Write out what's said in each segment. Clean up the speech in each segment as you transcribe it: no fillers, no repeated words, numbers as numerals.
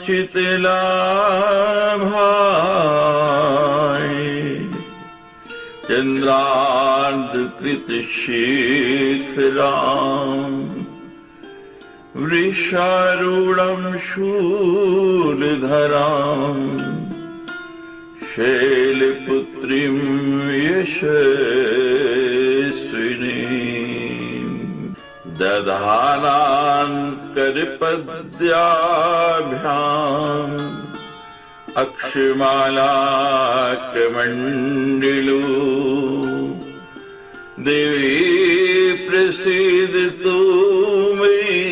चितलाभाय चंद्रार्धकृत शेखरां वृषारूढं शूलधरां शैलपुत्रीं यशस्विनीं दधानां करपद्याभ्याम् अक्षमालाकमण्डिलो देवी प्रसीदतु मयि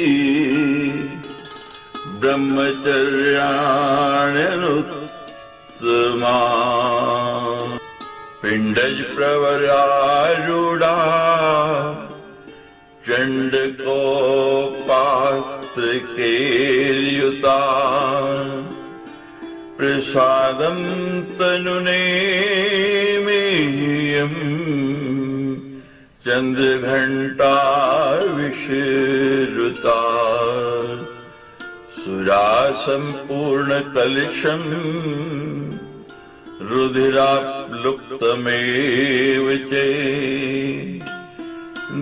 ब्रह्मचर्याण्यनुत्तमा पिण्डज प्रवरारूढा चण्डकोपात्रकेर्युता प्रसादं तनुनेमियम् चंद्रघंटा विशेरुता सुरासंपूर्ण कलशं रुधिराप्लुप्तमेव च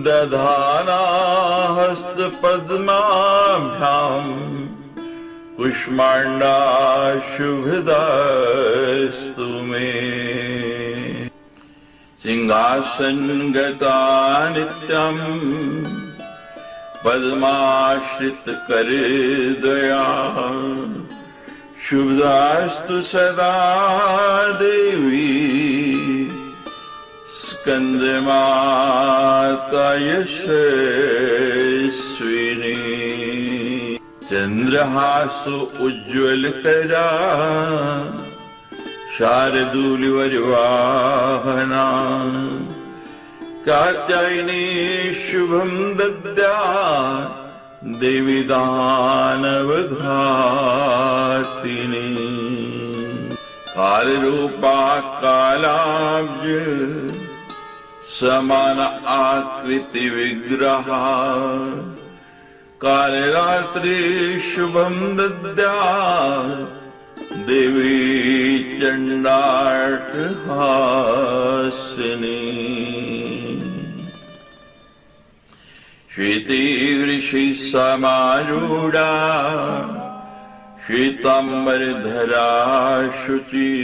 दधाना हस्तपद्माभ्याम् कुष्माण्डा शुभदास्तु मे सिंहासनगता नित्यं पद्माश्रितकरद्वया शुभदास्तु सदा देवी स्कंदमाता यशस्विनी चंद्रहासु उज्ज्वलकरा शार्दूलवर्वाहना कात्यायनी शुभं दद्यात् देवी दानवघातिनी कालरूपा कालाब्ज समान आकृति विग्रहा कालरात्रि शुभं दद्यात् देवी चंडाटहासिनी श्वेते वृषि समारूढ़ा श्वेतांबरधरा शुचि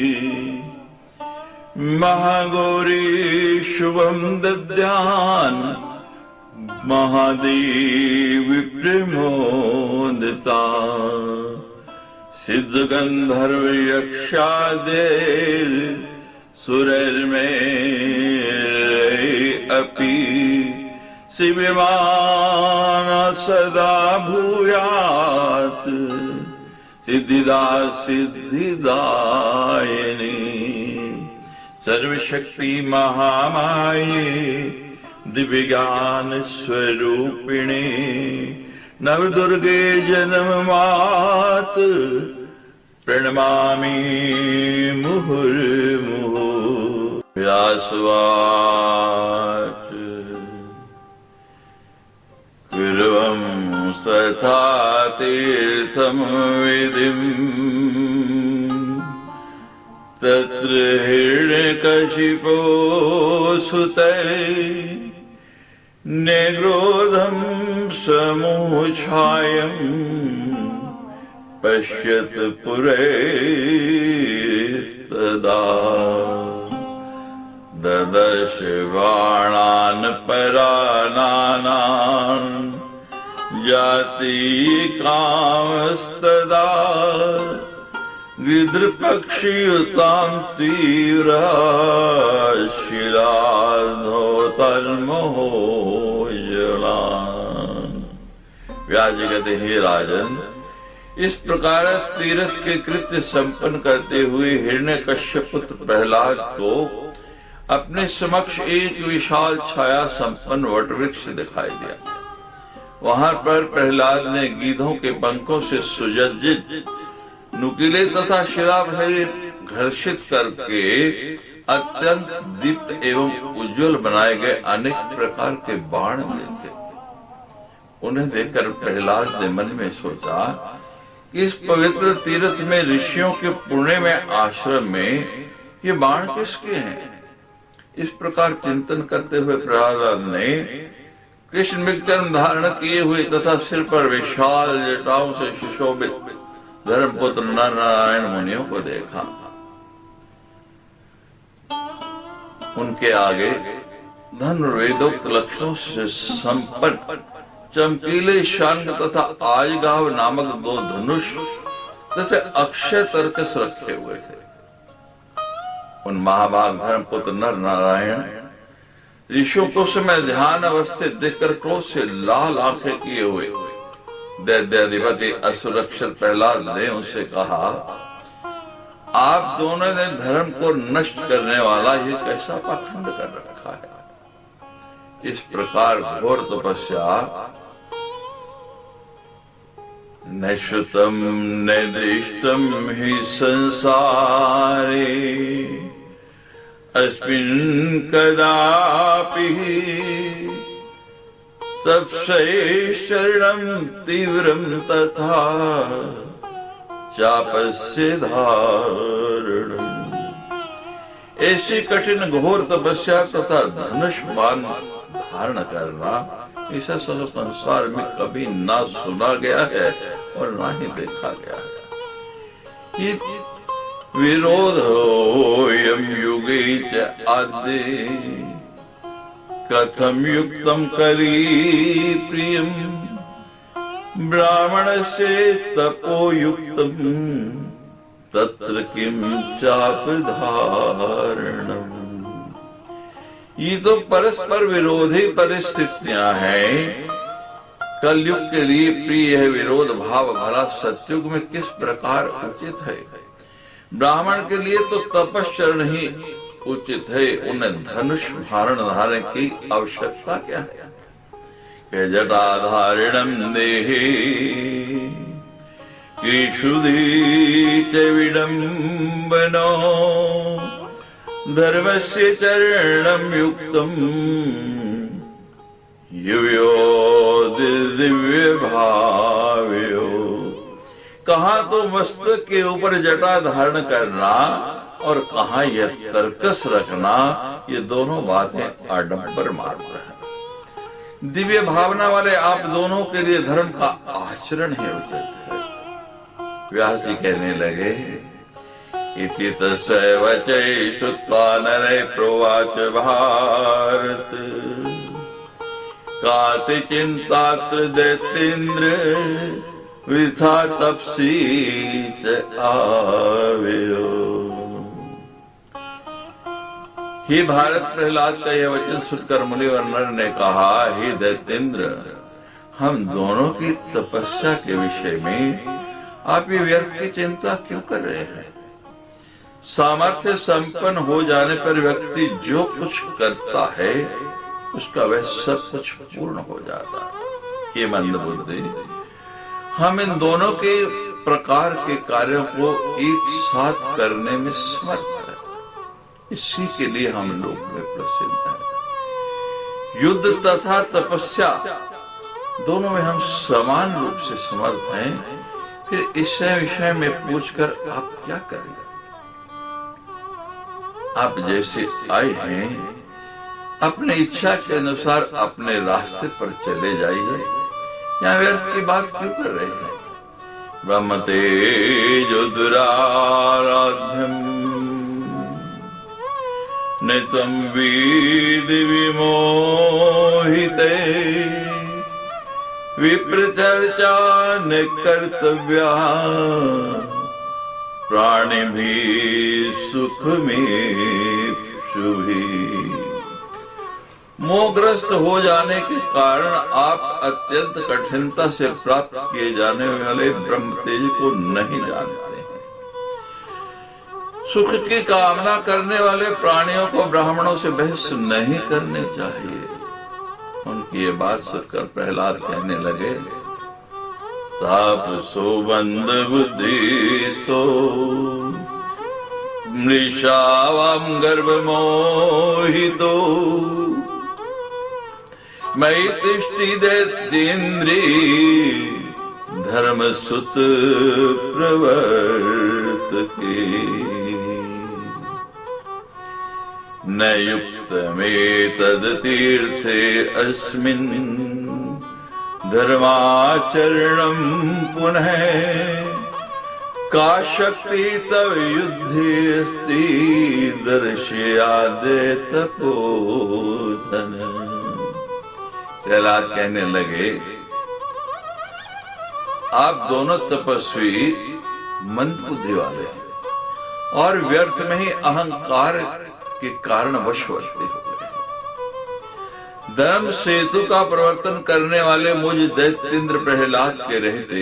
महागौरी शुभं दद्यात् महादेवी प्रमोदिता सिद्धगंधर्व यक्षादेव सुरैर्मे अपि शिवमाना सदा भूयात् सिद्धिदा सिद्धिदायिनी सर्वशक्ति महामाये दिव्यज्ञान स्वरूपिणी नवदुर्गे जन्ममात प्रणमामि मुहुर्मुहुः व्यासवाच कुर्वं तथा तीर्थं विधिं तत्र हिरण्यकशिपो सुतै निग्रोधं समूच्छायं पश्यत पुरैस्तदा ददर्श बाणान् परानानान् जाति कामस्तदा गृध्रपक्षियुतां तीव्रा शिलाधोतर्महोजलान्। व्यास जी कहते, हे राजन, इस प्रकार तीर्थ के कृत्य संपन्न करते हुए हिरण्यकश्यप पुत्र प्रहलाद को अपने समक्ष एक विशाल छाया संपन्न वटवृक्ष दिखाई दिया। वहां पर प्रहलाद ने गीधों के पंखों से सुसज्जित नुकीले तथा शिलाभरे घर्षित करके अत्यंत दीप्त एवं उज्जवल बनाए गए अनेक प्रकार के बाण देखे। उन्हें देखकर प्रहलाद ने मन में सोचा कि इस पवित्र तीर्थ में ऋषियों के पुण्य में आश्रम में ये बाण किसके हैं? इस प्रकार चिंतन करते हुए प्रहलाद ने कृष्ण मृगचर्म धारण किए हुए तथा सिर पर विशाल जटाओं से सुशोभित धर्मपुत्र नारायण मुनियों को देखा। उनके आगे धनुर्वेदोक्त लक्षणों से संपन्न चमकीले शांग तथा आजगाव नामक 2 धनुष तथा अक्षय तर्कस रखे हुए थे। उन महाभाग धर्मपुत्र नर नारायण ऋषियों को समय ध्यान अवस्थित देखकर क्रोध से लाल आंखें किए हुए दैत्याधिपति असुरक्षर प्रहलाद ने उनसे कहा, आप दोनों ने धर्म को नष्ट करने वाला ये कैसा पाखंड कर रखा है? इस प्रकार घोर तपस्या न श्रुतम न दृष्टम ही संसारे अस्मिन् कदापि तप्से शरणं तीव्रं तथा चापस्य धारणम्। ऐसी कठिन घोर तपस्या तथा धनुष बाण धारण करना ऐसा संसार में कभी ना सुना गया है और ना ही देखा गया है। ये विरोधोऽयं युगे च आद्ये कथं युक्तं करी प्रियं ब्राह्मणस्य तपोयुक्तं तत्र किं चापधारणम्। ये तो परस्पर विरोधी परिस्थितियां हैं। कलयुग के लिए प्रिय है विरोध भाव, भला सतयुग में किस प्रकार उचित है? ब्राह्मण के लिए तो तपश्चरण ही उचित है, उन्हें धनुष धारण की आवश्यकता क्या है? के जटाधारिणं देहे केशुदीच विडम्बनो धर्मस्य चरणं युक्तं युवो दिव्य भाव्यो। कहाँ तो मस्तक के ऊपर जटा धारण करना और कहाँ यह तर्कस रखना, ये दोनों बातें आडंबर मात्र है। दिव्य भावना वाले आप दोनों के लिए धर्म का आचरण ही उचित है। व्यास जी कहने लगे, इति तस्य वचै श्रुत्वा नरे प्रोवाच भारत काति चिंतात्र दैत्येन्द्र वृथा तपसी च आव्यो। हे भारत, प्रहलाद का यह वचन सुनकर मुनिवर नर ने कहा, हे दैत्येन्द्र, हम दोनों की तपस्या के विषय में आप ये व्यर्थ की चिंता क्यों कर रहे हैं? सामर्थ्य संपन्न हो जाने पर व्यक्ति जो कुछ करता है उसका वह सब कुछ पूर्ण हो जाता है। ये मंदबुद्धि, हम इन दोनों के प्रकार के कार्यों को एक साथ करने में समर्थ है। इसी के लिए हम लोग में प्रसिद्ध हैं। युद्ध तथा तपस्या दोनों में हम समान रूप से समर्थ हैं। फिर इस विषय में पूछकर आप क्या करेंगे? आप जैसे आए हैं अपने इच्छा के अनुसार अपने रास्ते पर चले जाइए। यहाँ व्यर्थ की बात क्यों कर रहे हैं? ब्रह्म तेजो दुराराध्यम न त्वं विधि विमोहिते विप्रचर्चा न कर्तव्या प्राणिभिः सुखमेप्सुभिः। मोहग्रस्त हो जाने के कारण आप अत्यंत कठिनता से प्राप्त किए जाने वाले ब्रह्म तेज को नहीं जानते हैं। सुख की कामना करने वाले प्राणियों को ब्राह्मणों से बहस नहीं करनी चाहिए। उनकी ये बात सुनकर प्रहलाद कहने लगे, तापसो बंध बुद्धिस्तो मृषावाम गर्भ मोहितो मयि तिष्ठि दैत्येन्द्री धर्म सुत प्रवर्तके न युक्तमेतद् तीर्थे अस्मिन् धर्माचरणं पुनः का शक्ति तव युद्धे अस्ति दर्शयादे तपोधन। प्रहलाद कहने लगे, आप दोनों तपस्वी मंद बुद्धि वाले हैं और व्यर्थ में ही अहंकार के कारण वशवर्ती हो गए। धर्म सेतु का प्रवर्तन करने वाले मुझ दैत्येंद्र प्रहलाद के रहते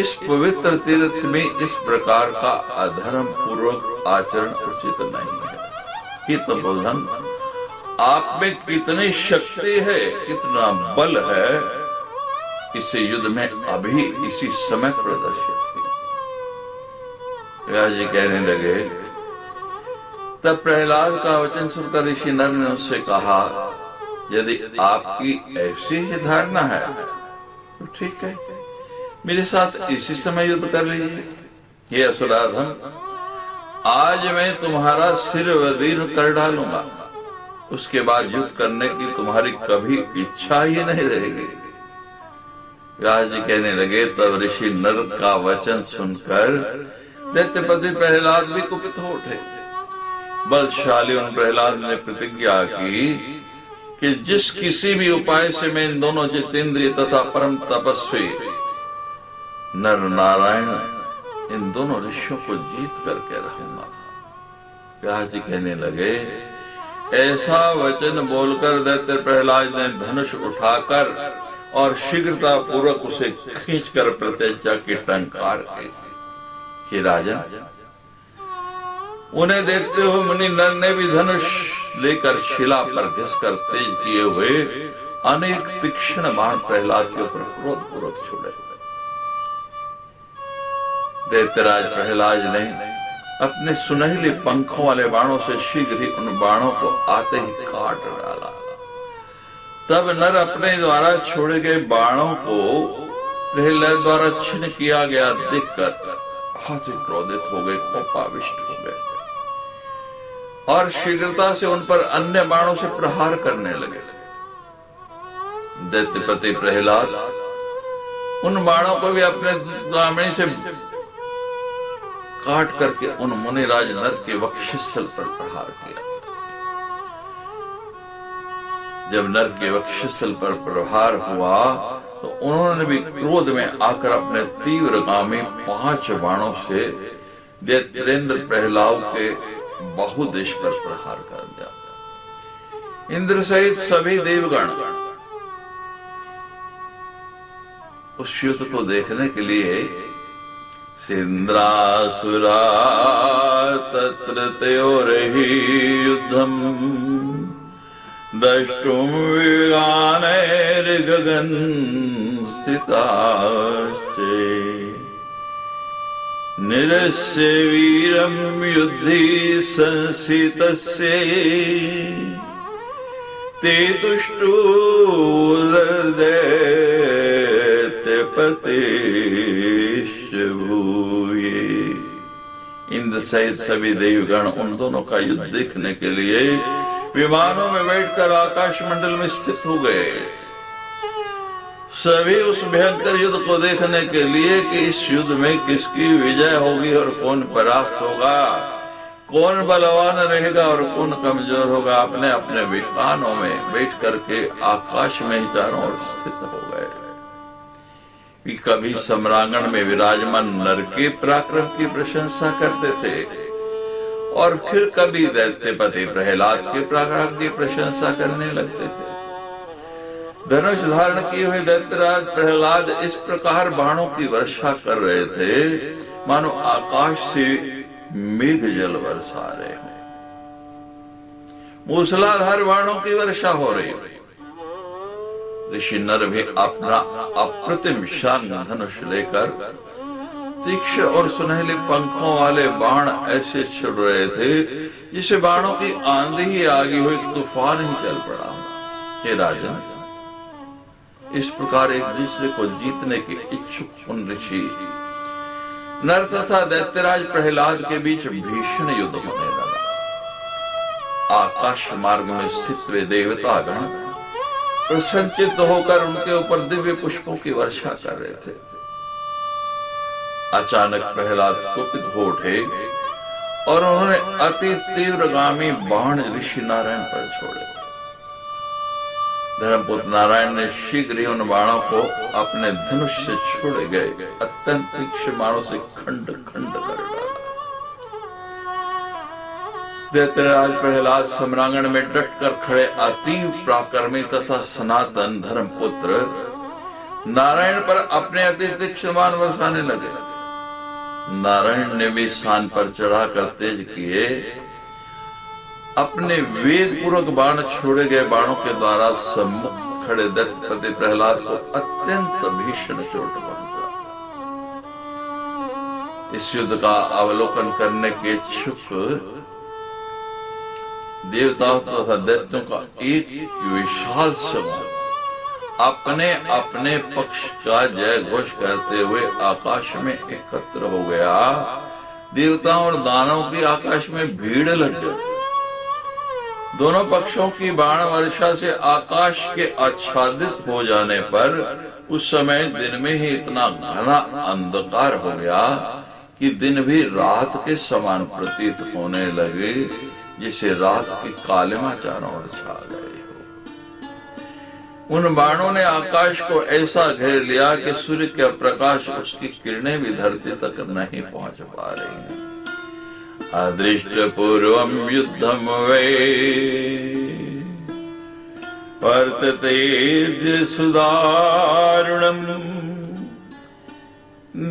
इस पवित्र तीर्थ में इस प्रकार का अधर्म पूर्वक आचरण उचित नहीं है। कि तपोधन, आप में कितनी शक्ति है, कितना बल है, इसे युद्ध में अभी इसी समय प्रदर्शित किया। व्यास जी कहने लगे, तब प्रहलाद का वचन सुनकर ऋषि नर ने उससे कहा, यदि आपकी ऐसी ही धारणा है तो ठीक है, मेरे साथ इसी समय युद्ध कर लीजिए। ये असुराधम, आज मैं तुम्हारा सिर वदीर्ण कर डालूंगा, उसके बाद युद्ध करने की तुम्हारी कभी इच्छा ही नहीं रहेगी। व्यास जी कहने लगे, तब ऋषि नर का वचन सुनकर दैत्यपति प्रहलाद भी कुपित हो उठे। बलशाली उन प्रहलाद ने प्रतिज्ञा की कि जिस किसी भी उपाय से मैं इन दोनों जितेंद्रिय तथा परम तपस्वी नर नारायण इन दोनों ऋषियों को जीत करके रहूंगा। व्यास जी कहने लगे, ऐसा वचन बोलकर दैत्य प्रहलाद ने धनुष उठाकर और शीघ्रता पूर्वक उसे खींचकर प्रत्यज्ञा की टंकार की। हे राजन, उन्हें देखते हुए मुनि नर ने भी धनुष लेकर शिला पर घिसकर तेज किए हुए अनेक तीक्ष्ण बाण प्रहलाद के ऊपर क्रोध पूर्वक छोड़े। दैत्यराज प्रहलाद ने अपने सुनहले पंखों वाले बाणों से शीघ्र ही उन बाणों को आते ही काट डाला। तब नर अपने द्वारा छोड़े गए बाणों को प्रहलाद द्वारा छिन्न किया गया देखकर बहुत ही क्रोधित हो गए, कोपाविष्ट हो गए और शीघ्रता से उन पर अन्य बाणों से प्रहार करने लगे। दैत्यपति प्रहलाद उन बाणों को भी अपने दामनी से काट करके उन मुनिराज नर के वक्षस्थल पर प्रहार किया। जब नर के वक्षस्थल पर प्रहार हुआ तो उन्होंने भी क्रोध में आकर अपने तीव्रगामी 5 बाणों से दैत्येंद्र प्रहलाद के बाहुदेश पर प्रहार कर दिया। इंद्र सहित सभी देवगण उस युद्ध को देखने के लिए इंद्रासुरा तत्र तयोरहि युद्धम द्रष्टुम विगानैर्गगन स्थिताश्चे निरस्य वीरं युद्धि संसितस्य ते तुष्टो दैत्यपतिश्चभूये। इंद्र सहित सभी देवगण उन दोनों का युद्ध देखने के लिए विमानों में बैठकर आकाश मंडल में स्थित हो गए। सभी उस भयंकर युद्ध को देखने के लिए कि इस युद्ध में किसकी विजय होगी और कौन परास्त होगा, कौन बलवान रहेगा और कौन कमजोर होगा, अपने अपने विमानों में बैठ करके आकाश में ही चारों ओर स्थित हो गए। कभी सम्रांगण में विराजमान नर के पराक्रम की प्रशंसा करते थे और फिर कभी दैत्यपति प्रहलाद के पराक्रम की प्रशंसा करने लगते थे। धनुष धारण किए हुए दैत्यराज प्रहलाद इस प्रकार बाणों की वर्षा कर रहे थे मानो आकाश से मेघ जल बरसा रहे हो। मूसलाधार बाणों की वर्षा हो रही है। ऋषि नर भी अपना अप्रतिम शांग धनुष लेकर तीक्ष्ण और सुनहले पंखों वाले बाण ऐसे छिड़ रहे थे जिसे बाणों की आंधी ही आगे हुई तूफान ही चल पड़ा। हे राजन, इस प्रकार एक दूसरे को जीतने के इच्छुक उन ऋषि नर तथा दैत्यराज प्रहलाद के बीच भीषण युद्ध होने लगा। आकाश मार्ग में स्थित वे देवतागण प्रसन्नचित्त होकर उनके ऊपर दिव्य पुष्पों की वर्षा कर रहे थे। अचानक प्रहलाद कुपित हो उठे और उन्होंने अति तीव्रगामी बाण ऋषि नारायण पर छोड़े। धर्मपुत्र नारायण ने शीघ्र ही उन बाणों को अपने धनुष से छोड़े गए अत्यंत तीक्ष्ण बाणों से खंड खंड कर डाला। दैत्यराज प्रहलाद सम्रांगण में डटकर खड़े अतीव पराक्रमी तथा सनातन धर्मपुत्र नारायण पर अपने अति तीक्ष्ण बाण बरसाने लगे। नारायण ने भी स्थान पर चढ़ाकर तेज किए अपने वेद पूर्वक बाण छोड़े गए बाणों के द्वारा सम्मुख खड़े दैत्यपति प्रहलाद को अत्यंत भीषण चोट पहुंचा। इस युद्ध का अवलोकन करने के इच्छुक देवताओं तथा दैत्यों का एक विशाल समूह अपने अपने पक्ष का जय घोष करते हुए आकाश में एकत्र हो गया। देवताओं और दानवों की आकाश में भीड़ लग गई। दोनों पक्षों की बाण वर्षा से आकाश के आच्छादित हो जाने पर उस समय दिन में ही इतना घना अंधकार हो गया कि दिन भी रात के समान प्रतीत होने लगे, जिसे रात की कालिमा चारों ओर छा गए। उन बाणों ने आकाश को ऐसा घेर लिया कि सूर्य का प्रकाश उसकी किरणें भी धरती तक नहीं पहुंच पा रही हैं। अदृष्ट पूर्वम युद्धम वे वर्तते सुदारुणम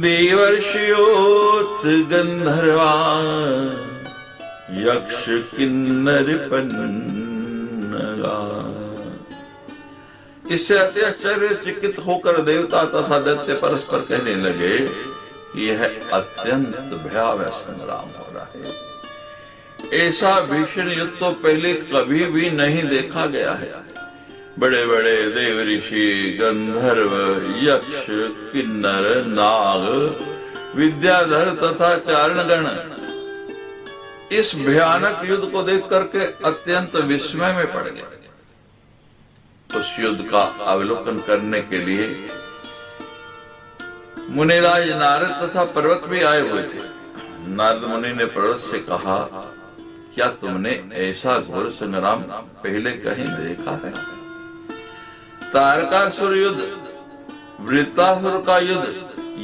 देवर्षयोथ गंधर्वा यक्ष किन्नर पन्नगा। इससे आश्चर्यचकित होकर देवता तथा दैत्य परस्पर कहने लगे, यह अत्यंत भयावह संग्राम हो रहा है। ऐसा भीषण युद्ध तो पहले कभी भी नहीं देखा गया है। बड़े बड़े देव ऋषि, गंधर्व, यक्ष, किन्नर, नाग, विद्याधर तथा चारणगण इस भयानक युद्ध को देख करके अत्यंत विस्मय में पड़ गए। उस युद्ध का अवलोकन करने के लिए मुनिराज नारद तथा पर्वत भी आए हुए थे। नारद मुनि ने पर्वत से कहा, क्या तुमने ऐसा घोर संग्राम पहले कहीं देखा है? तारकासुर युद्ध, वृत्तासुर का युद्ध,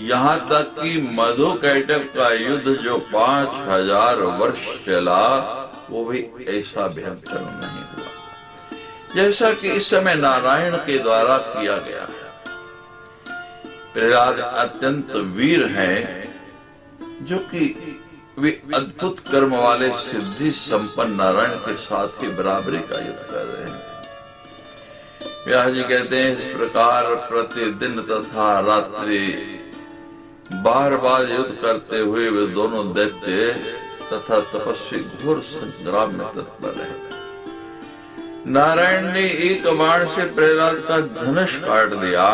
यहाँ तक कि मधुकैटभ का युद्ध जो 5000 वर्ष चला, वो भी ऐसा भयंकर नहीं हुआ जैसा कि इस समय नारायण के द्वारा किया गया है। प्रहलाद अत्यंत वीर हैं, जो कि वे अद्भुत कर्म वाले सिद्धि संपन्न नारायण के साथ ही बराबरी का युद्ध कर रहे हैं। व्यास जी कहते हैं, इस प्रकार प्रतिदिन तथा रात्रि बार बार युद्ध करते हुए वे दोनों दैत्य तथा तपस्वी घोर संग्राम में तत्पर रहे। नारायण ने एक बाण से प्रहलाद का धनुष काट दिया,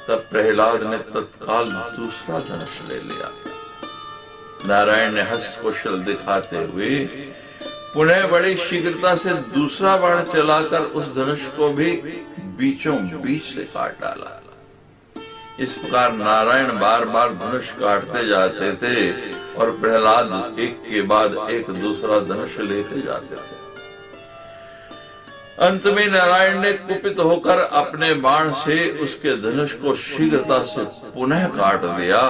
तब प्रहलाद ने तत्काल दूसरा धनुष ले लिया। नारायण ने हस्त कौशल दिखाते हुए पुनः बड़ी शीघ्रता से दूसरा बाण चलाकर उस धनुष को भी बीचों बीच से काट डाला। इस प्रकार नारायण बार बार धनुष काटते जाते थे और प्रहलाद एक के बाद एक दूसरा धनुष लेते जाते थे। अंत में नारायण ने कुपित होकर अपने बाण से उसके धनुष को शीघ्रता से पुनः काट दिया।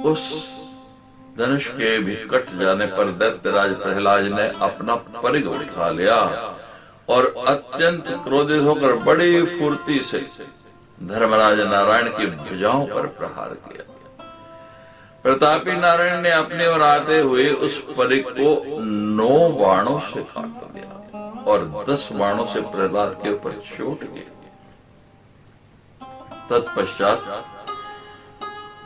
उस धनुष के भी कट जाने पर दैत्यराज प्रहलाद ने अपना परिघ उठा लिया और अत्यंत क्रोधित होकर बड़ी फुर्ती से धर्मराज नारायण की भुजाओं पर प्रहार किया। प्रतापी नारायण ने अपने ओर आते हुए उस परिघ को 9 बाणों से काट दिया और 10 बाणों से प्रहलाद के ऊपर चोट गिरी। तत्पश्चात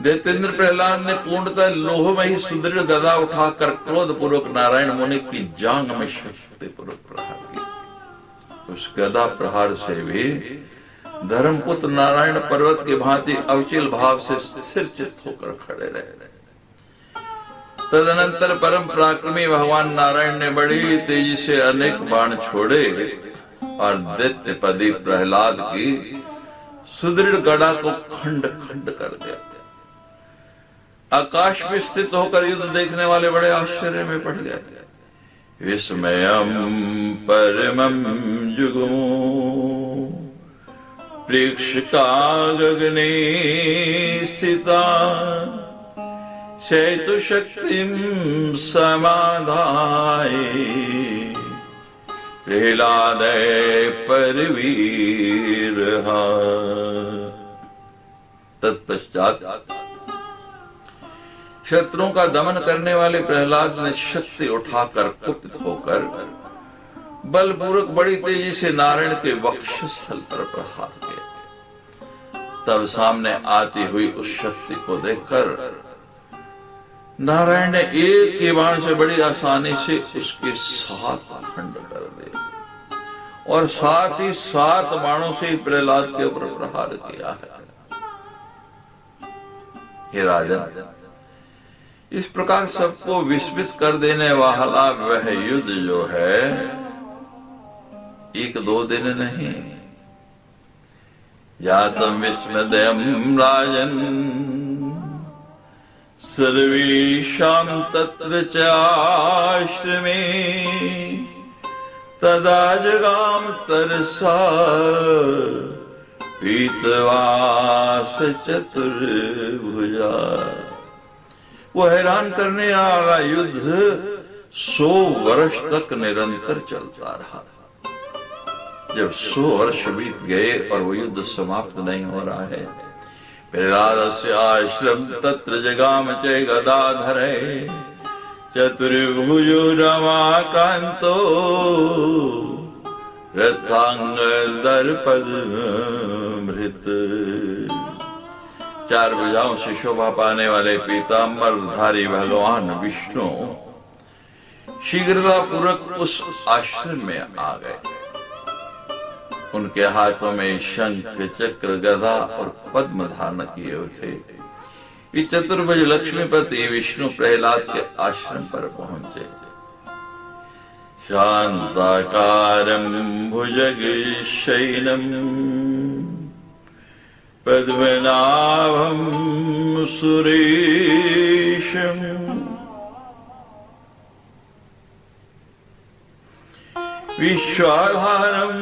दैत्येंद्र प्रहलाद ने पूर्णतः लोहमयी सुदृढ़ गदा उठाकर क्रोध पूर्वक नारायण मुनि की जांघ में शक्ति पूर्वक प्रहार किया। उस गदा प्रहार से भी धर्मपुत्र नारायण पर्वत के भांति अविचल भाव से स्थिर चित्त होकर खड़े रहे। तदनंतर परम पराक्रमी भगवान नारायण ने बड़ी तेजी से अनेक बाण छोड़े और दैत्यपदी प्रहलाद की सुदृढ़ गदा को खंड खंड कर दिया। आकाश में स्थित होकर युद्ध देखने वाले बड़े आश्चर्य में पड़ गए। विस्मयम परमं जुगुमु प्रेक्षका गगने स्थिता शैतु शक्तिं समाधाय प्रहलादय परवीरहा। तत्पश्चात शत्रुओं का दमन करने वाले प्रहलाद ने शक्ति उठाकर कुपित होकर बलपूर्वक बड़ी तेजी से नारायण के वक्षस्थल पर प्रहार किया। तब सामने आती हुई उस शक्ति को देखकर नारायण ने एक ही बाण से बड़ी आसानी से उसके 7 खंड कर दिए और साथ ही 7 बाणों से प्रहलाद के ऊपर प्रहार किया है। हे राजन, इस प्रकार सबको विस्मित कर देने वाला वह युद्ध जो है 1-2 दिन नहीं। जातम विस्मदयम् राजन् सर्वेषां तत्र चाश्रमे तदा जगाम तरसा पीतवास चतुर्भुजा। वो हैरान करने वाला युद्ध 100 वर्ष तक निरंतर चलता रहा। जब 100 वर्ष बीत गए और वो युद्ध समाप्त नहीं हो रहा है, प्रहलादस्य आश्रम तत्र जगाम च गदाधरे चतुर्भुजो रमाकान्तो रथांग दर्पदमृत। 4 भुजाओं से शोभा पाने वाले पीतांबरधारी भगवान विष्णु शीघ्रता पूर्वक उस आश्रम में आ गए। उनके हाथों में शंख चक्र गदा और पद्म धारण किए हुए थे। ये चतुर्भुज लक्ष्मीपति विष्णु प्रहलाद के आश्रम पर पहुंचे। शांताकारं भुजगशयनं पद्मनाभं सुरेशम् विश्वाधारं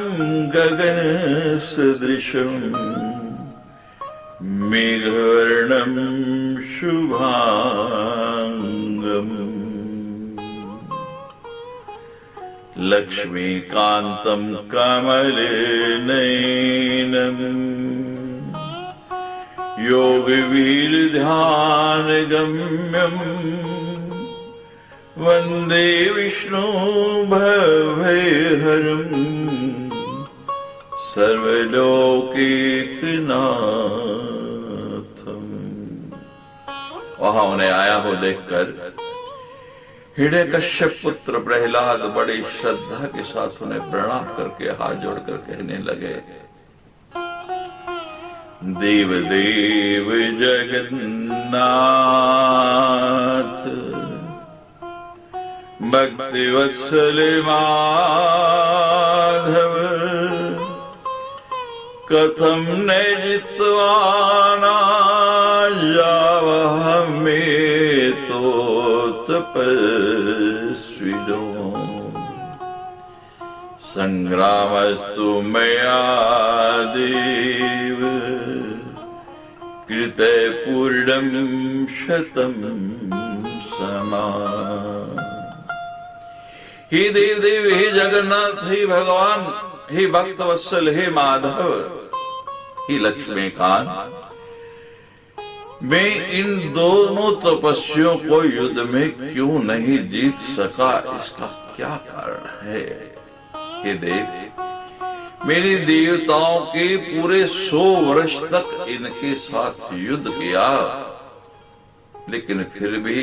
गगन सदृशं मेघवर्णं शुभांगम् लक्ष्मीकान्तं कमलनयनं योगवीरध्यानगम्यम् वंदे विष्णु भवभयहरं सर्वलोकैकनाथम्। वहां उन्हें आया हो देखकर हिरण्यकश्यप पुत्र प्रहलाद बड़ी श्रद्धा के साथ उन्हें प्रणाम करके हाथ जोड़कर कहने लगे, देव देव जगन्नाथ भक्ति वत्सल माधव कथम न जित्वाना जावहमें तो तपस्विनो संग्रामस्तु मया देव कृते पूर्णं शतं समा। हे देव देव, हे जगन्नाथ, हे भगवान, हे भक्त वत्सल, हे माधव, हे लक्ष्मीकांत, मैं इन दोनों तपस्वियों को युद्ध में क्यों नहीं जीत सका, इसका क्या कारण है? हे देव, मेरे देवताओं के पूरे 100 वर्ष तक इनके साथ युद्ध किया, लेकिन फिर भी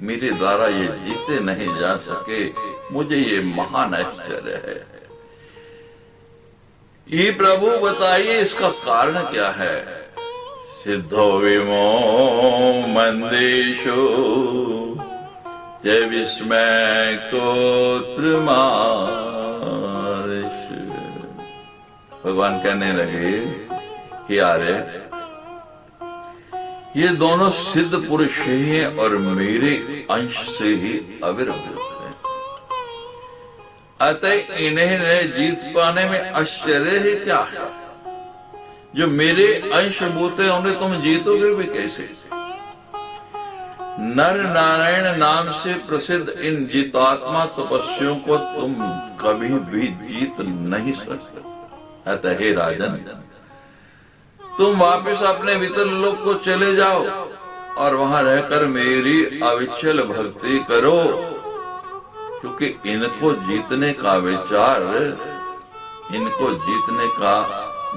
मेरे द्वारा ये जीते नहीं जा सके। मुझे ये महान आश्चर्य है। ये प्रभु बताइए इसका कारण क्या है। सिद्धो विमो मंदेशो च विस्मय कोत्र मार्ष। भगवान कहने लगे कि आर्य, ये दोनों सिद्ध पुरुष ही हैं और मेरे अंश से ही आविर्भूत हैं, अतः इन्हें जीत पाने में आश्चर्य ही क्या है। जो मेरे अंशभूत है उन्हें तुम जीतोगे भी कैसे। नर नारायण नाम से प्रसिद्ध इन जितात्मा तपस्वियों को तुम कभी भी जीत नहीं सकते। अतः हे राजन, तुम वापस अपने वितल लोक को चले जाओ और वहां रहकर मेरी अविचल भक्ति करो, क्योंकि इनको जीतने का विचार, इनको जीतने का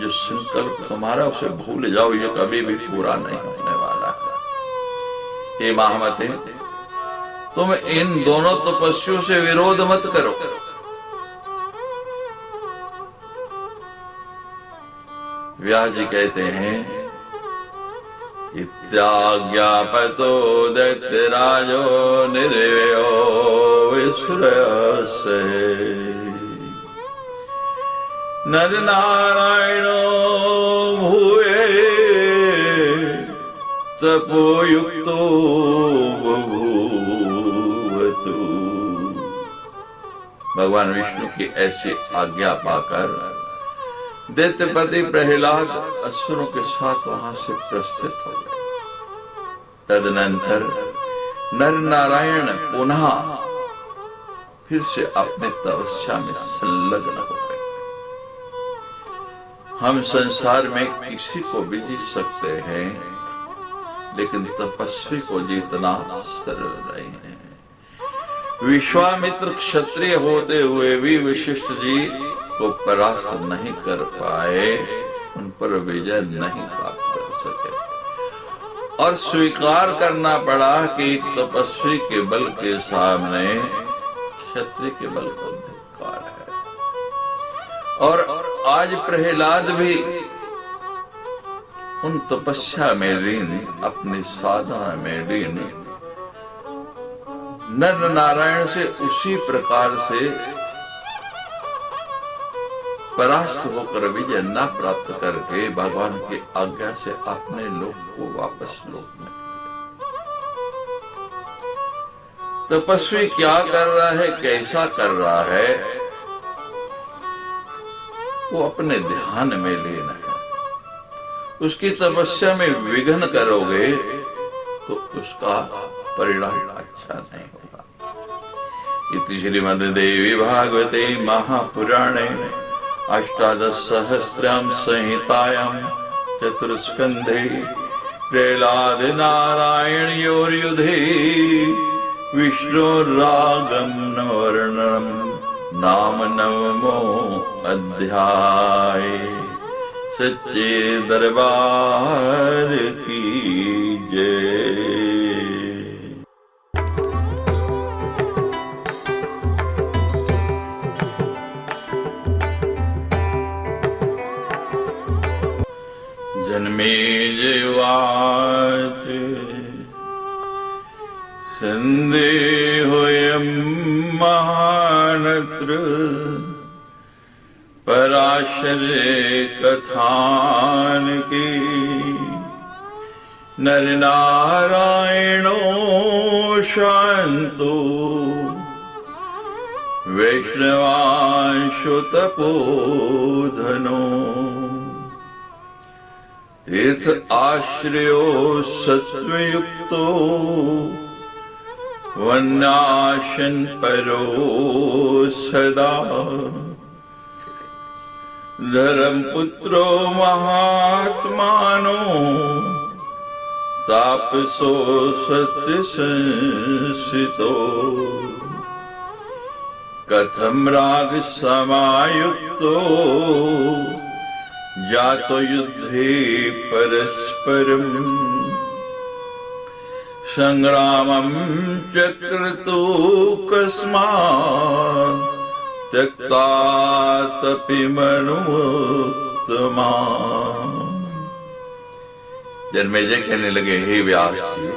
जो संकल्प तुम्हारा, उसे भूल जाओ, ये कभी भी पूरा नहीं होने वाला है। हे महामते, तुम इन दोनों तपस्वियों से विरोध मत करो। व्यास जी कहते हैं, इत्याज्ञापतो दैत्यराजो निर्व्यो विसुरसे नर नारायणो भूये तपोयुक्तो बभूवतु। भगवान विष्णु की ऐसी आज्ञा पाकर दैत्यपति प्रहलाद असुरों के साथ वहां से प्रस्थित हो गए। तदनंतर नर नारायण पुनः फिर से अपने तपस्या में संलग्न हो गए। हम संसार में किसी को भी जीत सकते हैं, लेकिन तपस्वी को जीतना सरल नहीं है। विश्वामित्र क्षत्रिय होते हुए भी वशिष्ठ जी को परास्त नहीं कर पाए, उन पर विजय नहीं प्राप्त कर सके और स्वीकार करना पड़ा कि एक तपस्वी के बल के सामने क्षत्रिय के बल को धिक्कार है। और आज प्रहलाद भी उन तपस्या में लीन, अपनी साधना में लीन, नर नारायण से उसी प्रकार से परास्त होकर विजय न प्राप्त करके भगवान की आज्ञा से अपने लोक को वापस लोक में। तपस्वी क्या कर रहा है, कैसा कर रहा है, वो अपने ध्यान में लीन है। उसकी तपस्या में विघ्न करोगे तो उसका परिणाम अच्छा नहीं होगा। इति श्रीमद्देवी भागवते महापुराणे अष्टादशसहस्रां संहितायां चतुर्स्कन्धे प्रह्लाद नारायण योर्युधे विष्णुरागम नवर्णनम नाम नवमो अध्याय। सच्चे दरबार की जय। जन्मेजय उवाच संदेहोऽयं महानत्र पराशरे कथान की नर नारायणो शांतो वैष्णवांशो तपोधनो तीर्थ आश्रयो सत्वयुक्तो वन्नाशन परो सदा धर्मपुत्रो महात्मानो तापसो सत्य संसितो कथम राग समायुक्तो जातो युद्धे परस्परम संग्रामं चक्रतु कस्मात् त्यक्तातपि मनुत्तमा। जन्मेजय कहने लगे, हे व्यास जी,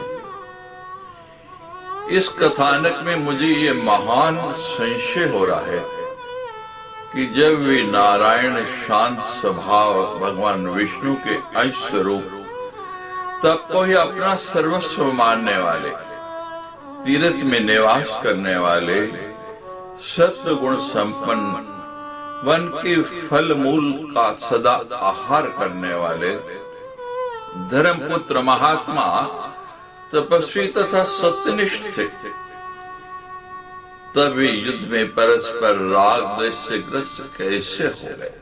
इस कथानक में मुझे ये महान संशय हो रहा है कि जब वे नारायण शांत स्वभाव भगवान विष्णु के अंश स्वरूप, तब को ही अपना सर्वस्व मानने वाले, तीर्थ में निवास करने वाले, सत्व गुण संपन्न, वन के फल मूल का सदा आहार करने वाले, धर्मपुत्र महात्मा, तपस्वी तथा सत्यनिष्ठ थे, तब वे युद्ध में परस्पर राग द्वेष से ग्रस्त कैसे हो गए?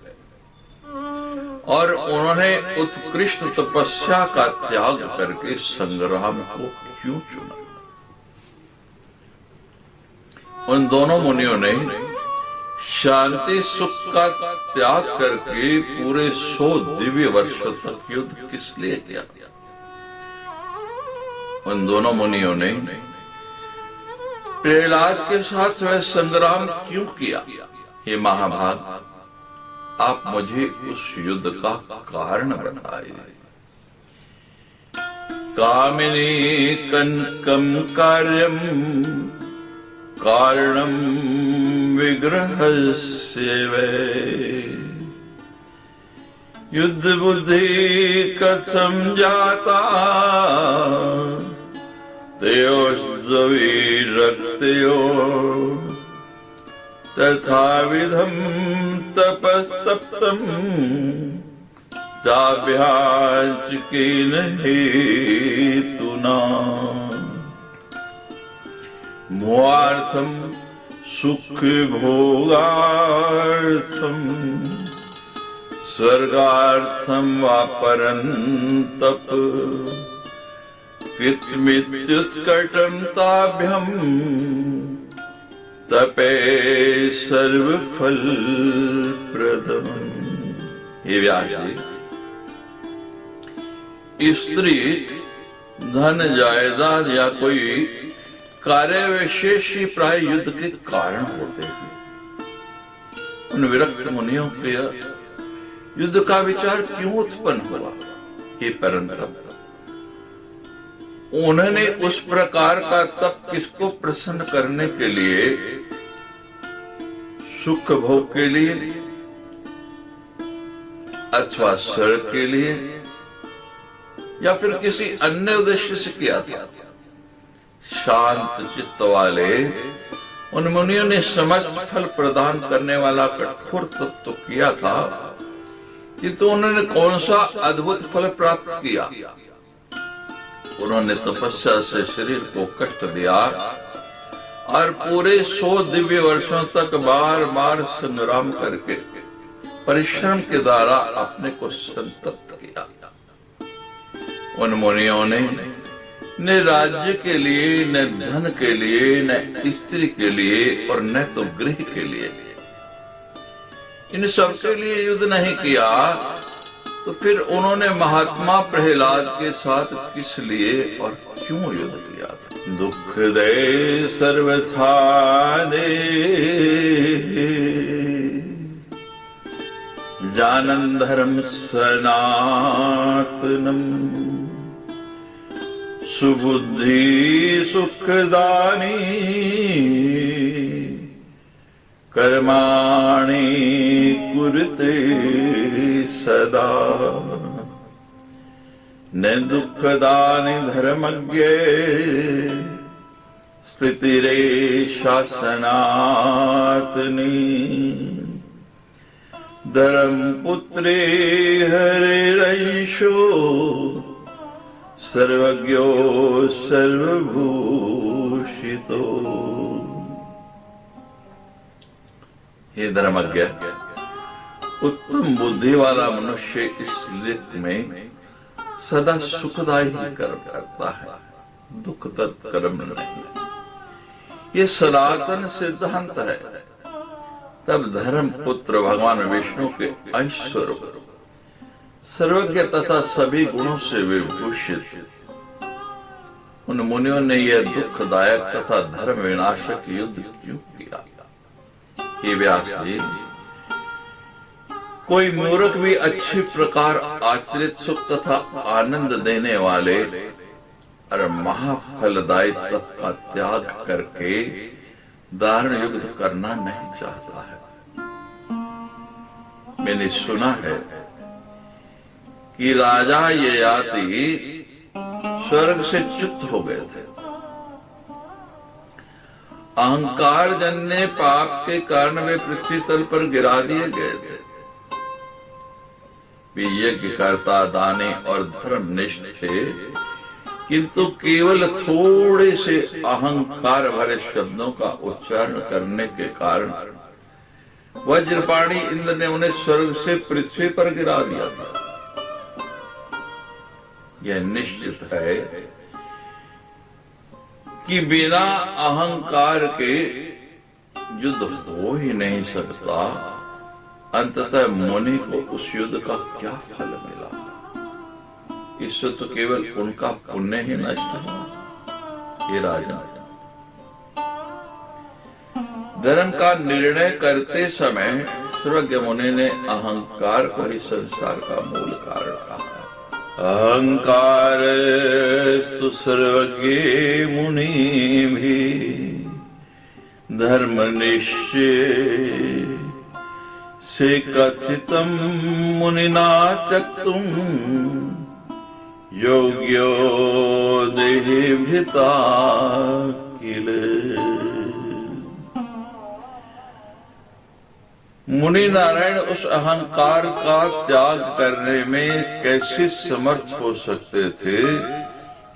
और उन्होंने उत्कृष्ट तपस्या का त्याग करके संग्राम को क्यों चुना? उन दोनों मुनियों ने शांति सुख का त्याग करके पूरे 100 दिव्य वर्षों तक युद्ध किस लिए किया? उन दोनों मुनियों ने प्रहलाद के साथ वह संग्राम क्यों किया? हे महाभाग, आप मुझे उस युद्ध का कारण बताइए। कामिनी कनकम कार्यम कारणम विग्रहस्य वै युद्ध बुद्धि कथम जाता तयोर्द्वैरक्तयो तथा विधम तपस्तप्तम ताभ्याचकेन हेतुना मोहार्थम सुख भोगार्थम स्वर्गार्थम वा परन्तप कृतमित्युत्कटं ताभ्यं तपे सर्वफल प्रदम। हे व्यास जी, स्त्री धन जायदाद या कोई कार्य विशेष ही प्राय युद्ध के कारण होते हैं। उन विरक्त मुनियों के युद्ध का विचार क्यों उत्पन्न हुआ? हे परंतप, उन्होंने उस प्रकार का तप किसको प्रसन्न करने के लिए, सुख भोग के लिए अथवा स्वर्ग के लिए या फिर किसी अन्य उद्देश्य से किया था? शांत चित्त वाले उन मुनियों ने समस्त फल प्रदान करने वाला कठोर तप तो किया था, किंतु उन्होंने कौन सा अद्भुत फल प्राप्त किया? उन्होंने तपस्या से शरीर को कष्ट दिया और पूरे 100 दिव्य वर्षों तक बार बार संग्राम करके परिश्रम के द्वारा अपने को संतप्त किया। उन मुनियों ने न राज्य के लिए, न धन के लिए, न स्त्री के लिए और न तो गृह के लिए, इन सब के लिए युद्ध नहीं किया, तो फिर उन्होंने महात्मा प्रहलाद के साथ किस लिए और क्यों युद्ध किया था? दुख दे सर्वथा दे जानन धर्म सनातनम सुबुद्धि सुखदानी कर्माणि कुरुते सदा न दुःखदानि धर्मज्ञे स्थितिरेषा सनातनी धर्मपुत्रे हरिरंशो सर्वज्ञो सर्वभूषितो। हे धर्मज्ञ, उत्तम बुद्धि वाला मनुष्य इस लित में सदा सुखदायी कर्म करता है, दुखद कर्म नहीं। ये सनातन सिद्धांत है। तब धर्म पुत्र भगवान विष्णु के अंश स्वरूप, सर्वज्ञ तथा सभी गुणों से विभूषित उन मुनियों ने यह दुखदायक तथा धर्म विनाशक युद्ध क्यों किया? हे व्यास जी, कोई मूर्ख भी अच्छी प्रकार आचरित सुख तथा आनंद देने वाले और महाफलदायी तप का त्याग करके दारुण युद्ध करना नहीं चाहता है। मैंने सुना है कि राजा ययाति स्वर्ग से च्युत हो गए थे। अहंकार जन्य पाप के कारण वे पृथ्वी तल पर गिरा दिए गए थे। वे यज्ञ करता, दानी और धर्मनिष्ठ थे, किंतु केवल थोड़े से अहंकार भरे शब्दों का उच्चारण करने के कारण वज्रपाणी इंद्र ने उन्हें स्वर्ग से पृथ्वी पर गिरा दिया था। यह निश्चित है कि बिना अहंकार के युद्ध हो ही नहीं सकता। अंततः मुनि को उस युद्ध का क्या फल मिला? इससे तो केवल उनका पुण्य ही नष्ट हुआ। ये राजा, धर्म का निर्णय करते समय सर्वज्ञ मुनि ने अहंकार को ही संसार का मूल कारण कहा। अहंकार स्तु सर्वज्ञ मुनि भी धर्म निश्चय से कथितम मुनिना चक्तुम योग्यो देहि भृता किल। मुनि नारायण उस अहंकार का त्याग करने में कैसे समर्थ हो सकते थे?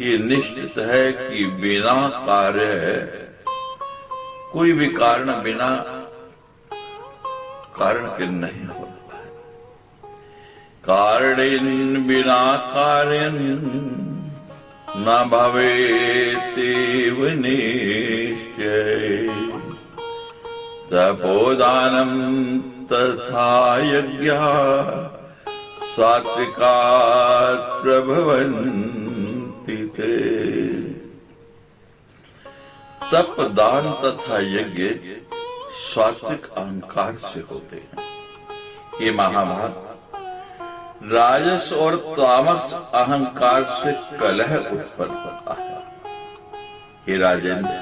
ये निश्चित है कि बिना कार्य, कोई भी कारण बिना कारण के नहीं होता है। कारणेन बिना कार्यं न भवेतेव निश्चय। तपोदानं तथा यज्ञा सात्विकात् प्रभवन्ति ते। तप, दान तथा यज्ञ सात्विक अहंकार से होते हैं। ये महाभाग राजस और तामस अहंकार से कलह उत्पन्न होता है। हे राजेंद्र,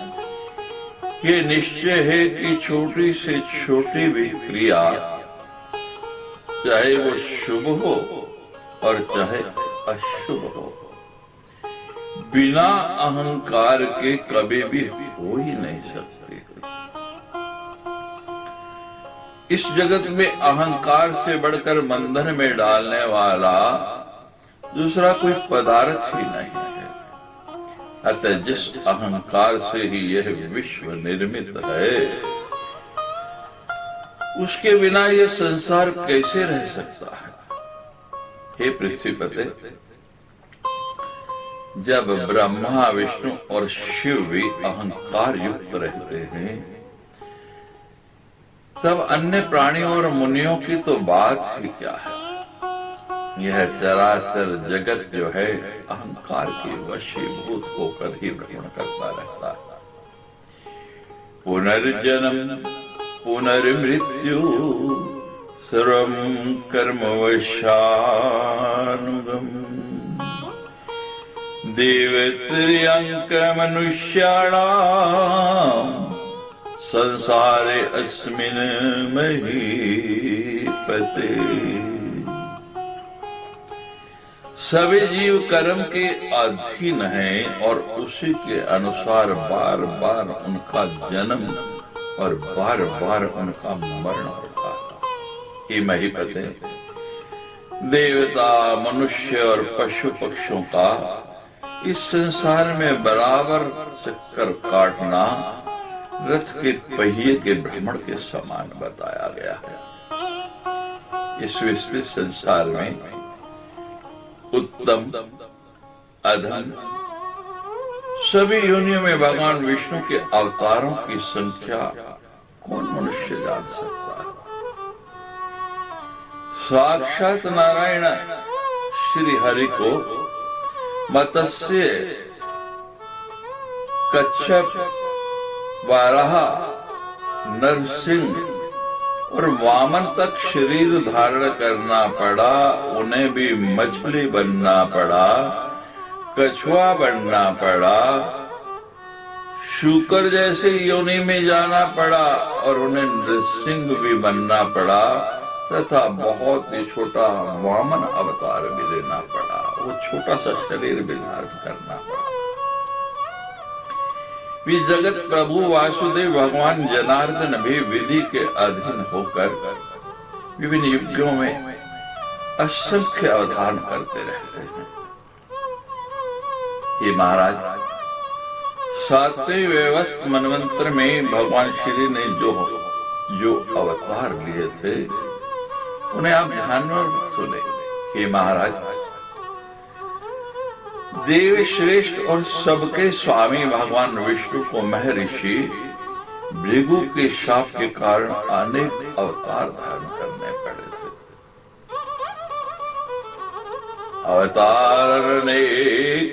ये निश्चय है कि छोटी से छोटी भी क्रिया, चाहे वो शुभ हो और चाहे अशुभ हो, बिना अहंकार के कभी भी हो ही नहीं सकती। इस जगत में अहंकार से बढ़कर बंधन में डालने वाला दूसरा कोई पदार्थ ही नहीं है। अतः जिस अहंकार से ही यह विश्व निर्मित है, उसके बिना यह संसार कैसे रह सकता है? हे पृथ्वीपते, जब ब्रह्मा, विष्णु और शिव भी अहंकार युक्त रहते हैं, तब अन्य प्राणियों और मुनियों की तो बात ही क्या है। यह चराचर जगत जो है अहंकार के वशीभूत होकर ही भ्रमण करता रहता है। पुनर्जन्म पुनर्मृत्यु सर्वं कर्मवशानुगम। देवत्र्यंक मनुष्याणां संसारे अस्मिन् महीपते। सभी जीव कर्म के अधीन हैं और उसी के अनुसार बार बार उनका जन्म और बार बार उनका मरण होता है। हे महीपते, देवता, मनुष्य और पशु पक्षियों का इस संसार में बराबर चक्कर काटना रथ के पहिए के भ्रमण के समान बताया गया है। इस विस्तृत संसार में उत्तम, अधम सभी योनियों में भगवान विष्णु के अवतारों की संख्या कौन मनुष्य जान सकता है? साक्षात नारायण श्री हरि को मत्स्य, कच्छप, वाराह, नरसिंह, और वामन तक शरीर धारण करना पड़ा, उन्हें भी मछली बनना पड़ा, कछुआ बनना पड़ा, शूकर जैसे योनि में जाना पड़ा और उन्हें नृसिंह भी बनना पड़ा तथा बहुत ही छोटा वामन अवतार भी लेना पड़ा। वो छोटा सा शरीर भी धारण करना पड़ा। भी जगत प्रभु वासुदेव भगवान जनार्दन भी विधि के अधीन होकर विभिन्न युगों में असंख्य अवधान करते रहते हैं। ये महाराज, सातवें व्यवस्थ मनवंतर में भगवान श्री ने जो अवतार लिए थे उन्हें आप ध्यान में सुने। हे महाराज, देव श्रेष्ठ और सबके स्वामी भगवान विष्णु को महर्षि भृगु के शाप के कारण अनेक अवतार धारण करने पड़े थे। अवतार ने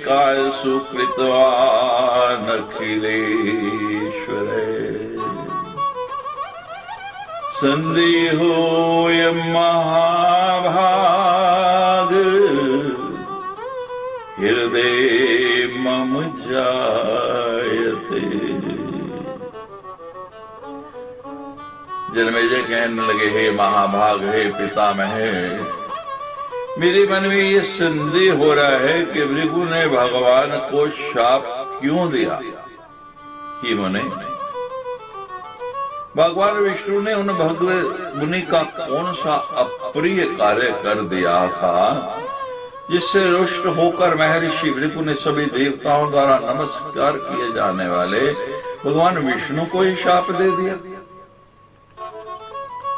काय सुकृतवान अखिलेश्वर संदेहोयं महाभाग हृदय मम जायते। जन्मेजय कहने लगे, हे महाभाग, हे पितामह, मेरे मन में ये संदेह हो रहा है कि भृगु ने भगवान को शाप क्यों दिया। ही मुने, भगवान विष्णु ने उन भगवत मुनि का कौन सा अप्रिय कार्य कर दिया था जिससे रुष्ट होकर महर्षि भृगु ने सभी देवताओं द्वारा नमस्कार किए जाने वाले भगवान विष्णु को ही शाप दे दिया।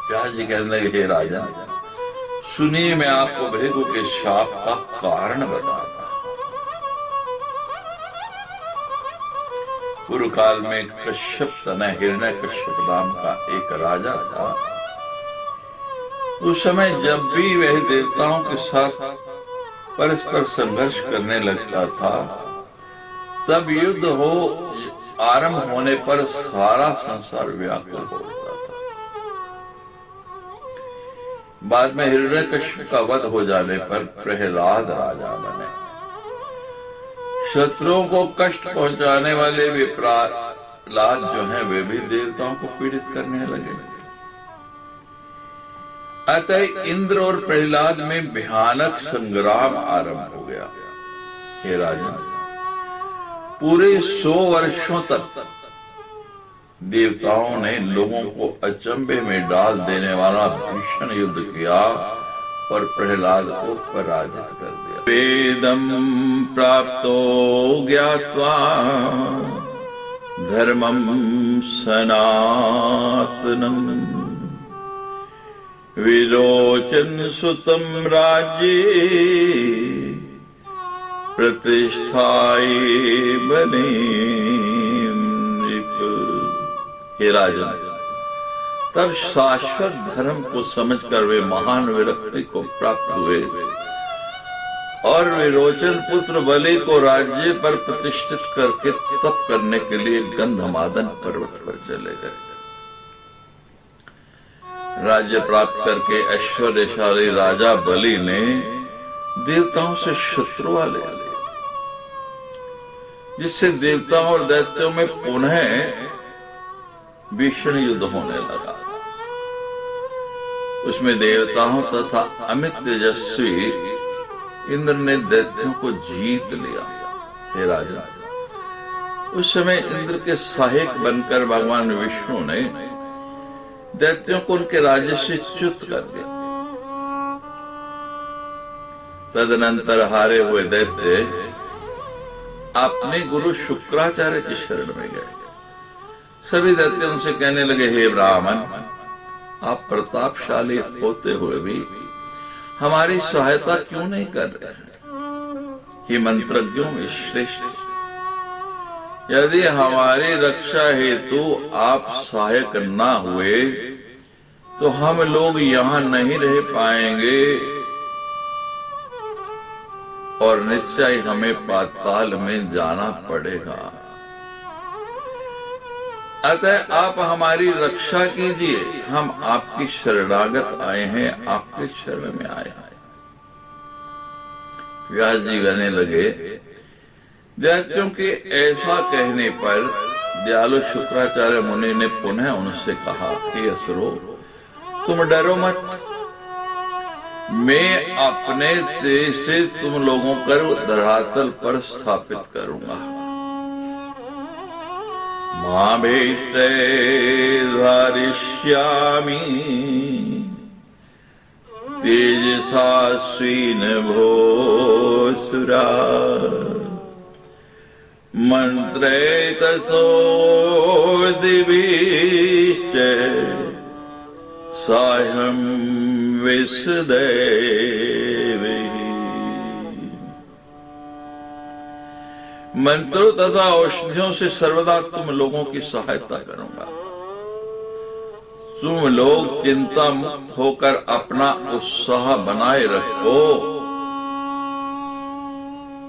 व्यास जी कहने लगे, हे राजा, सुनिए, मैं आपको भृगु के शाप का कारण बताता। पूर्व काल में कश्यप तनय हिरण्यकश्यप नाम का एक राजा था। उस समय जब भी वह देवताओं के साथ परस्पर संघर्ष करने लगता था, तब युद्ध आरंभ होने पर सारा संसार व्याकुल हो उठता था। बाद में हिरण्यकश्यप का वध हो जाने पर प्रहलाद राजा बने। शत्रुओं को कष्ट पहुंचाने वाले वे प्रहलाद जो हैं, वे भी देवताओं को पीड़ित करने लगे। अतः इंद्र और प्रहलाद में भयानक संग्राम आरंभ हो गया। हे राजन, पूरे 100 वर्षों तक देवताओं ने लोगों को अचंभे में डाल देने वाला भीषण युद्ध किया और प्रहलाद को पराजित कर दिया। वेदम प्राप्तो ज्ञात्वा धर्मम सनातनम विरोचन सुतम राज्ये प्रतिष्ठाये बने नृप। हे राजन, तब शाश्वत धर्म को समझकर वे महान विरक्ति को प्राप्त हुए और विरोचन पुत्र बलि को राज्य पर प्रतिष्ठित करके तप करने के लिए गंधमादन पर्वत पर चले गए। राज्य प्राप्त करके ऐश्वर्यशाली राजा बलि ने देवताओं से शत्रुआ ले ली, जिससे देवताओं और दैत्यों में पुनः भीषण युद्ध होने लगा। उसमें देवताओं तथा अमित तेजस्वी इंद्र ने दैत्यों को जीत लिया। हे राजा, उस समय इंद्र के सहायक बनकर भगवान विष्णु ने दैत्यों को उनके राज्य से च्युत कर दिया। तदनंतर हारे हुए दैत्य अपने गुरु शुक्राचार्य की शरण में गए। सभी दैत्य उनसे कहने लगे, हे ब्राह्मण, आप प्रतापशाली होते हुए भी हमारी सहायता क्यों नहीं कर रहे हैं? हे मंत्रज्ञों में श्रेष्ठ, यदि हमारी रक्षा हेतु आप सहायक ना हुए तो हम लोग यहाँ नहीं रह पाएंगे और निश्चय हमें पाताल में जाना पड़ेगा। अतः आप हमारी रक्षा कीजिए, हम आपकी शरणागत आए हैं, आपके शरण में आए हैं। व्यास जी कहने लगे, दैत्यों के ऐसा कहने पर दयालु शुक्राचार्य मुनि ने पुनः उनसे कहा, हे असुरो, तुम डरो मत, मैं अपने तेज से तुम लोगों को धरातल पर स्थापित करूंगा। मां भीष्टे धारिष्यामि तेजसा स्वीन भोसुरा मंत्रे ततो दिवीश्च सायं विसदेवि। मंत्रों तथा औषधियों से सर्वदा तुम लोगों की सहायता करूंगा। तुम लोग चिंता मुक्त होकर अपना उत्साह बनाए रखो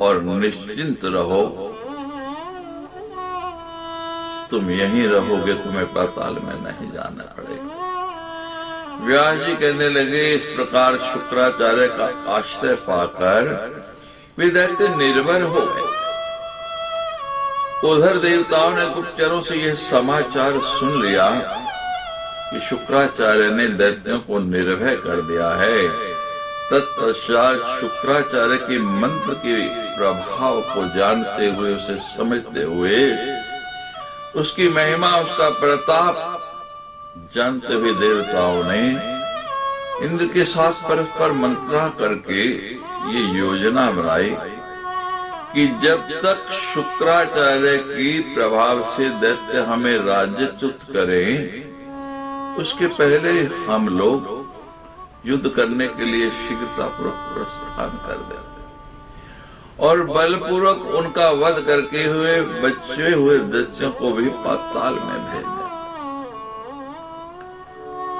और निश्चिंत रहो। तुम यहीं रहोगे, तुम्हें पाताल में नहीं जाना पड़ेगा। व्यास जी कहने लगे, इस प्रकार शुक्राचार्य का आश्रय पाकर वे दैत्य निर्भर हो गए। उधर देवताओं ने गुप्तचरों से यह समाचार सुन लिया कि शुक्राचार्य ने दैत्यों को निर्भय कर दिया है। तत्पश्चात शुक्राचार्य के मंत्र के प्रभाव को जानते हुए, उसे समझते हुए, उसकी महिमा, उसका प्रताप जानते हुए देवताओं ने इंद्र के साथ परस्पर मंत्रणा करके ये योजना बनाई कि जब तक शुक्राचार्य की प्रभाव से दैत्य हमें राज्यच्युत करें, उसके पहले हम लोग युद्ध करने के लिए शीघ्रतापूर्वक प्रस्थान कर दें और बलपूर्वक उनका वध करके हुए बचे हुए दैत्यों को भी पाताल में भेज दें।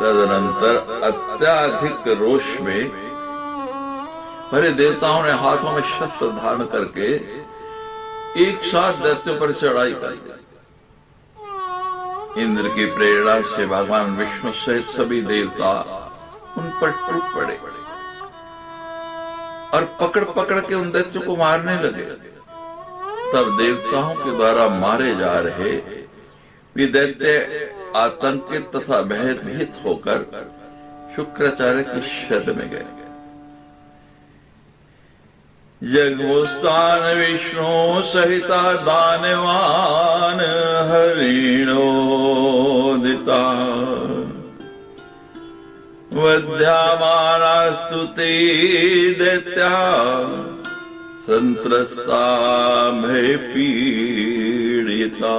तदनंतर अत्याधिक रोष में भरे देवताओं ने हाथों में शस्त्र धारण करके एक साथ दैत्यों पर चढ़ाई कर दी। इंद्र की प्रेरणा से भगवान विष्णु सहित सभी देवता उन पर टूट पड़े और पकड़ पकड़ के उन दैत्यों को मारने लगे। तब देवताओं के द्वारा मारे जा रहे वे दैत्य आतंकित तथा भयभीत होकर शुक्राचार्य की शरण में गए। जगमुस्तान विष्णु सहिता दानवान हरिणोदिता वध्यामानास्तु ते दैत्या संत्रस्ता भय पीड़िता।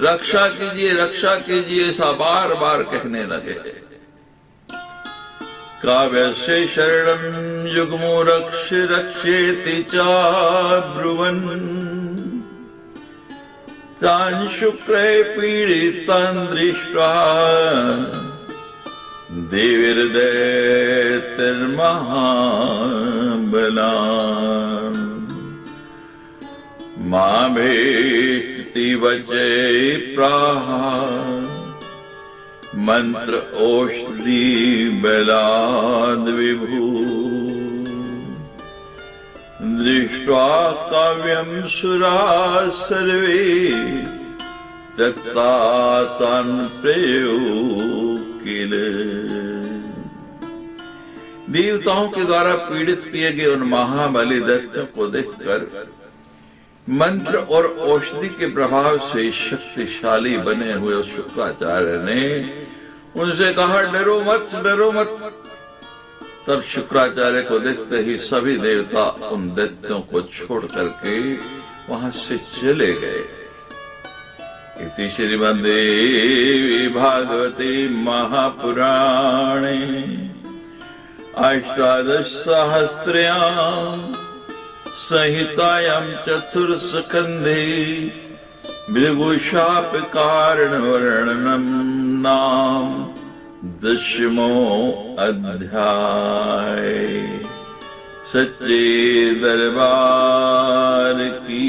रक्षा कीजिए, रक्षा कीजिए, ऐसा बार बार कहने लगे। काव्यस्य शरणं युग्मो रक्ष रक्षेति चाब्रुवन् तान् शुक्रे पीडितान् दृष्ट्वा देवीर्दैत्यैर्महाबलान् मां भेष्टि वचे प्राह मंत्र औषधि बलाद् विभू दृष्ट्वा काव्यं सुराः सर्वे त्यक्ता तान् प्रेयो किल। देवताओं के द्वारा पीड़ित किए गए उन महाबली दैत्यों को देखकर मंत्र और औषधि के प्रभाव से शक्तिशाली बने हुए शुक्राचार्य ने उनसे कहा, डरो मत, डरो मत। तब शुक्राचार्य को देखते ही सभी देवता उन दैत्यों को छोड़ करके वहां से चले गए। इति श्रीमद्देवी भागवते महापुराणे अष्टादश सहस्रयां संहितायां चतुर्स्कन्धे भृगुशाप कारण वर्णनम नाम 10वां अध्याय। सच्चे दरबार की